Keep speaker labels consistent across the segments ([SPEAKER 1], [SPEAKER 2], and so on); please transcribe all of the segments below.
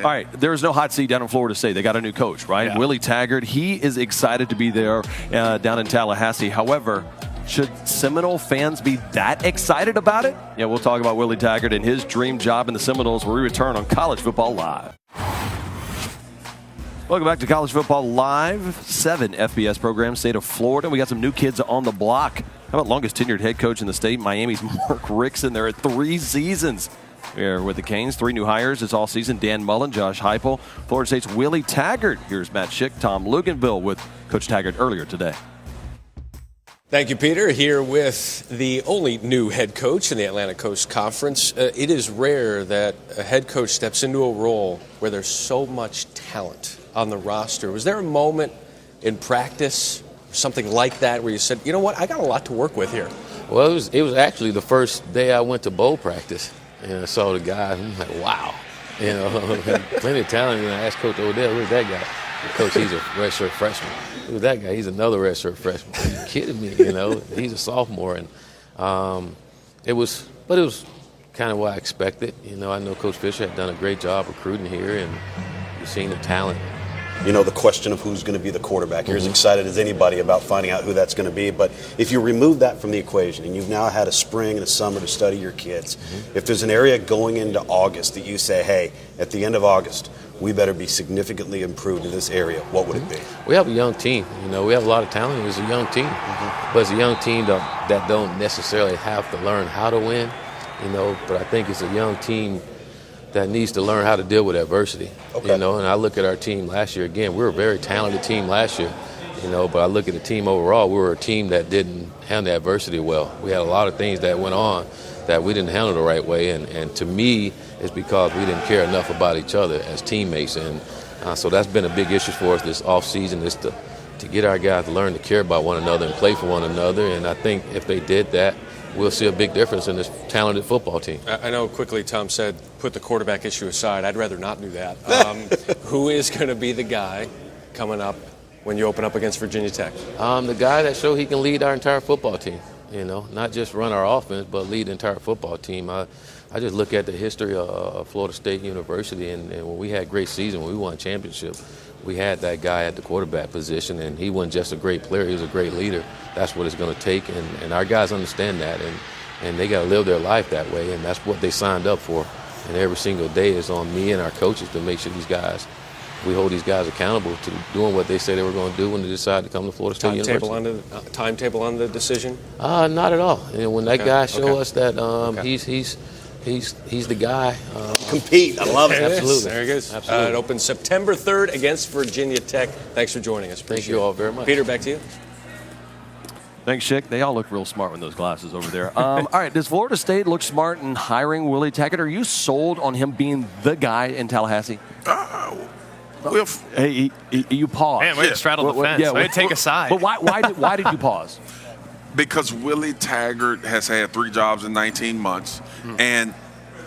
[SPEAKER 1] man.
[SPEAKER 2] All right, there's no hot seat down in Florida State. They got a new coach, right?
[SPEAKER 3] Yeah.
[SPEAKER 2] Willie Taggart. He is excited to be there down in Tallahassee. However, should Seminole fans be that excited about it? Yeah, we'll talk about Willie Taggart and his dream job in the Seminoles when we return on College Football Live. Welcome back to College Football Live. 7 FBS programs, state of Florida. We got some new kids on the block. How about longest tenured head coach in the state? Miami's Mark Rickson. They're at 3 seasons. Here with the Canes, 3 new hires this all season. Dan Mullen, Josh Heupel, Florida State's Willie Taggart. Here's Matt Schick, Tom Luganville with Coach Taggart earlier today.
[SPEAKER 4] Thank you, Peter. Here with the only new head coach in the Atlantic Coast Conference. It is rare that a head coach steps into a role where there's so much talent on the roster. Was there a moment in practice, something like that, where you said, you know what, I got a lot to work with here?
[SPEAKER 5] Well, it was actually the first day I went to bowl practice, and I saw the guy, and I'm like, wow. You know, plenty of talent. And I asked Coach Odell, who's that guy? Coach, he's a redshirt freshman. Who's that guy? He's another redshirt freshman. Are you kidding me? You know, he's a sophomore, and it was kind of what I expected. You know, I know Coach Fisher had done a great job recruiting here, and you've seen the talent.
[SPEAKER 6] You know, the question of who's going to be the quarterback. You're as excited as anybody about finding out who that's going to be. But if you remove that from the equation, and you've now had a spring and a summer to study your kids, if there's an area going into August that you say, hey, at the end of August, we better be significantly improved in this area, what would it be?
[SPEAKER 5] We have a young team. You know, we have a lot of talent. It's a young team. But it's a young team that don't necessarily have to learn how to win, you know. But I think it's a young team that needs to learn how to deal with adversity.
[SPEAKER 6] Okay.
[SPEAKER 5] You know, and I look at our team last year. Again, we were a very talented team last year, you know, but I look at the team overall, we were a team that didn't handle adversity well. We had a lot of things that went on that we didn't handle the right way, and to me, it's because we didn't care enough about each other as teammates, and so that's been a big issue for us this offseason, is to get our guys to learn to care about one another and play for one another, and I think if they did that, we'll see a big difference in this talented football team.
[SPEAKER 4] I know quickly Tom said put the quarterback issue aside. I'd rather not do that. Who is going to be the guy coming up when you open up against Virginia Tech?
[SPEAKER 5] The guy that showed he can lead our entire football team, you know, not just run our offense, but lead the entire football team. I just look at the history of Florida State University, and when we had great season, when we won a championship, we had that guy at the quarterback position, and he wasn't just a great player, he was a great leader. That's what it's going to take, and our guys understand that, and they got to live their life that way, and that's what they signed up for. And every single day is on me and our coaches to make sure we hold these guys accountable to doing what they say they were going to do when they decided to come to Florida State University.
[SPEAKER 4] Timetable on the decision?
[SPEAKER 5] Not at all. And when that guy showed us that he's the guy.
[SPEAKER 6] Compete. I love it.
[SPEAKER 5] Absolutely.
[SPEAKER 4] There he goes.
[SPEAKER 5] Absolutely.
[SPEAKER 4] It opens September 3rd against Virginia Tech. Thanks for joining us.
[SPEAKER 5] Thank you all very much.
[SPEAKER 4] Peter, back to you.
[SPEAKER 2] Thanks, Schick. They all look real smart with those glasses over there. All right, does Florida State look smart in hiring Willie Taggart? Are you sold on him being the guy in Tallahassee? Hey, you paused.
[SPEAKER 3] Man, way to straddle the fence. Way to take a side.
[SPEAKER 2] But why did you pause?
[SPEAKER 1] Because Willie Taggart has had 3 jobs in 19 months, and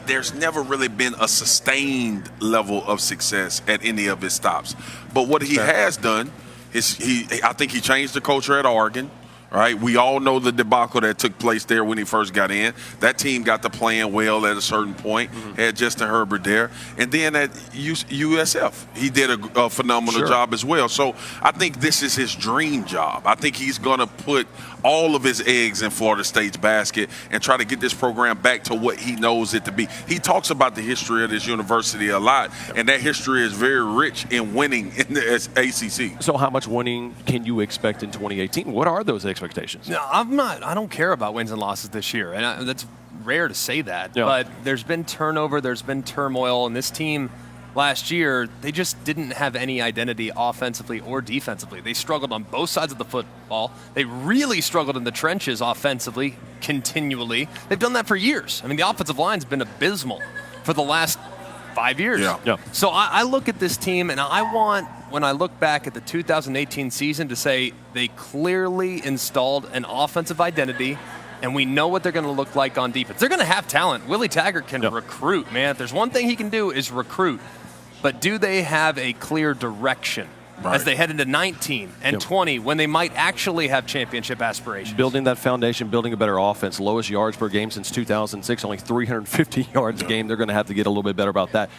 [SPEAKER 1] there's never really been a sustained level of success at any of his stops. But what he has done is I think he changed the culture at Oregon. Right, we all know the debacle that took place there when he first got in. That team got to playing well at a certain point. Had Justin Herbert there, and then at USF, he did a phenomenal job as well. So I think this is his dream job. I think he's going to put all of his eggs in Florida State's basket and try to get this program back to what he knows it to be. He talks about the history of this university a lot, and that history is very rich in winning in the ACC.
[SPEAKER 2] So how much winning can you expect in 2018? What are those expectations?
[SPEAKER 3] No, I don't care about wins and losses this year, and that's rare to say that.
[SPEAKER 2] Yeah.
[SPEAKER 3] But there's been turnover, there's been turmoil, and this team last year, they just didn't have any identity offensively or defensively. They struggled on both sides of the football. They really struggled in the trenches offensively continually. They've done that for years. I mean, the offensive line's been abysmal for the last 5 years.
[SPEAKER 2] Yeah.
[SPEAKER 3] So I look at this team, and I want, when I look back at the 2018 season, to say they clearly installed an offensive identity, and we know what they're going to look like on defense. They're going to have talent. Willie Taggart can recruit, man. If there's one thing he can do is recruit. But do they have a clear direction as they head into 19 and 20 when they might actually have championship aspirations?
[SPEAKER 2] Building that foundation, building a better offense. Lowest yards per game since 2006, only 350 yards a game. They're going to have to get a little bit better about that.